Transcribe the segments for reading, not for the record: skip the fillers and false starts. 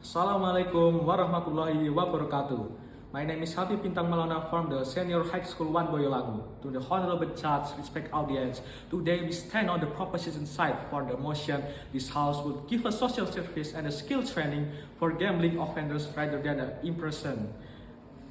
Assalamualaikum warahmatullahi wabarakatuh. My name is Habib Bintang Maulana from the Senior High School 1 Boyolangu. To the Honorable Judge, respect audience, today we stand on the proposition side for the motion this House would give a social service and a skill training for gambling offenders rather than an imprisonment.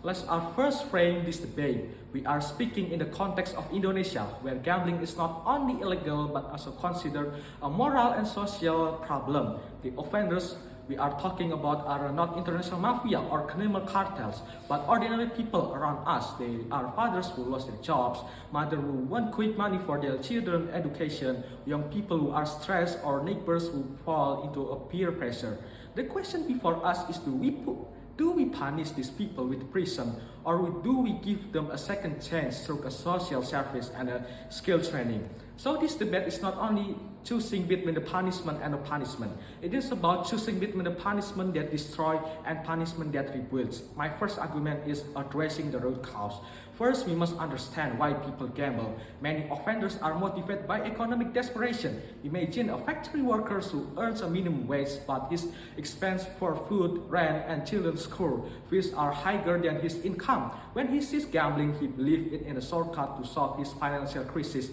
Let's first frame this debate. We are speaking in the context of Indonesia, where gambling is not only illegal but also considered a moral and social problem. The offenders we are talking about are not international mafia or criminal cartels, but ordinary people around us. They are fathers who lost their jobs, mothers who want quick money for their children's education, young people who are stressed, or neighbors who fall into a peer pressure. The question before us is do we punish these people with prison, or do we give them a second chance through a social service and a skill training? So this debate is not only choosing between the punishment and the punishment. It is about choosing between the punishment that destroys and punishment that rebuilds. My first argument is addressing the root cause. First, we must understand why people gamble. Many offenders are motivated by economic desperation. Imagine a factory worker who earns a minimum wage, but his expense for food, rent, and children's school fees are higher than his income. When he sees gambling, he believes it in a shortcut to solve his financial crisis.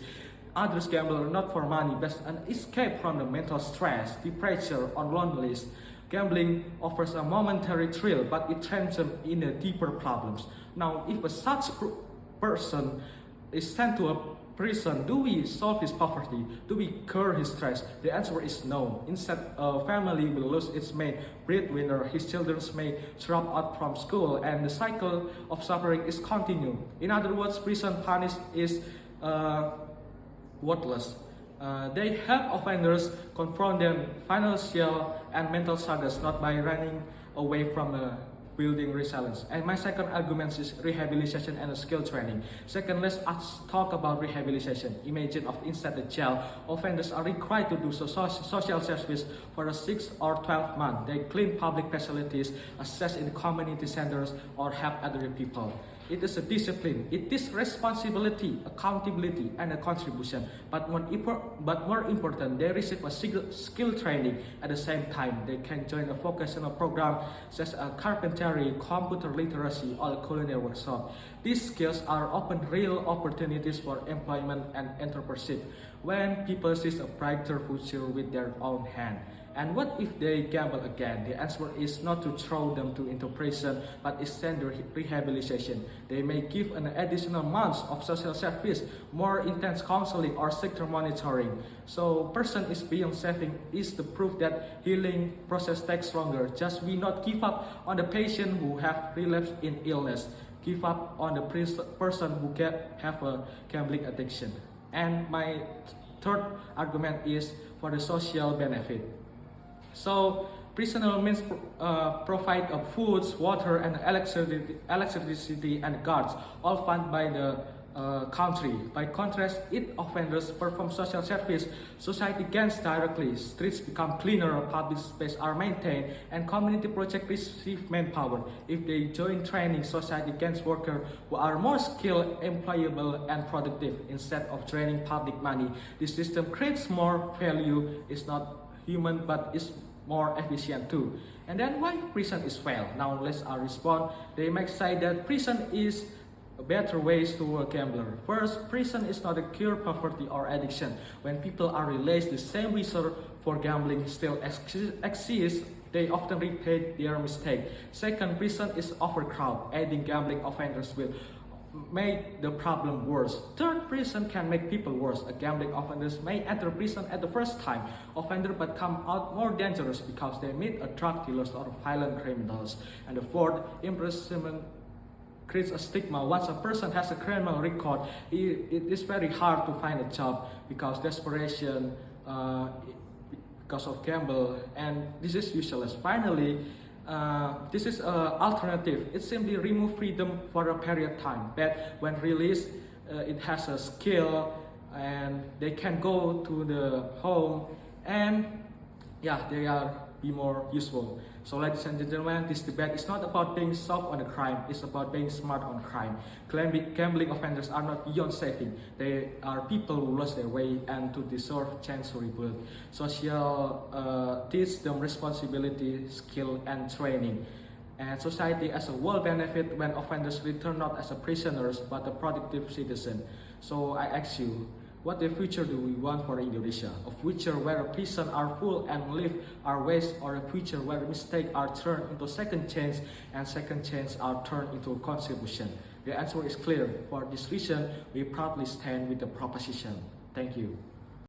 Others gamble not for money, but an escape from the mental stress, depression, or loneliness. Gambling offers a momentary thrill, but it traps them in deeper problems. Now, if such person is sent to a prison, do we solve his poverty? Do we cure his stress? The answer is no. Instead, a family will lose its main breadwinner, his children may drop out from school, and the cycle of suffering is continued. In other words, prison punish is worthless. They help offenders confront their financial and mental struggles, not by running away from building resilience. And my second argument is rehabilitation and skill training. Second, let's talk about rehabilitation. Imagine of inside the jail, offenders are required to do social service for 6 or 12 months. They clean public facilities, assess in community centers, or help elderly people. It is a discipline. It is responsibility, accountability, and a contribution. But more important, they receive a skill training at the same time. They can join a vocational program such as carpentry, computer literacy, or culinary workshop. These skills are often real opportunities for employment and entrepreneurship when people see a brighter future with their own hand. And what if they gamble again? The answer is not to throw them into prison, but extend their rehabilitation. They may give an additional months of social service, more intense counseling, or stricter monitoring. So, person is beyond saving is the proof that healing process takes longer. Just we not give up on the patient who have relapsed in illness. Give up on the person who have a gambling addiction. And my third argument is for the social benefit. So, prisoners means provide of foods, water, and electricity and guards, all funded by the country. By contrast, if offenders perform social service, society gains directly. Streets become cleaner, public space are maintained, and community projects receive manpower. If they join training, society gains workers who are more skilled, employable, and productive. Instead of draining public money, this system creates more value. It's not human, but it's more efficient too. And then why prison is fail? Now let's respond. They might say that prison is a better ways to a gambler. First, prison is not a cure poverty or addiction. When people are released, the same reason for gambling still exists. They often repeat their mistake. Second, prison is overcrowded. Adding gambling offenders will make the problem worse. Third, prison can make people worse. A gambling offenders may enter prison at the first time offender but come out more dangerous because they meet a drug dealers or violent criminals. And the fourth, imprisonment creates a stigma. Once a person has a criminal record, it is very hard to find a job because desperation, because of gamble, and this is useless. Finally, this is an alternative. It simply remove freedom for a period of time. But when released, it has a skill, and they can go to the home and yeah, they are be more useful. So ladies and gentlemen, this debate is not about being soft on the crime, it's about being smart on crime. Gambling offenders are not beyond saving. They are people who lost their way and to deserve chance to rebuild. Social teach them responsibility, skill and training. And society as a whole benefit when offenders return not as a prisoners but a productive citizen. So I ask you, what the future do we want for Indonesia? A future where prisons are full and live are waste, or a future where mistakes are turned into second chance and second chance are turned into contribution? The answer is clear. For this reason, we proudly stand with the proposition. Thank you.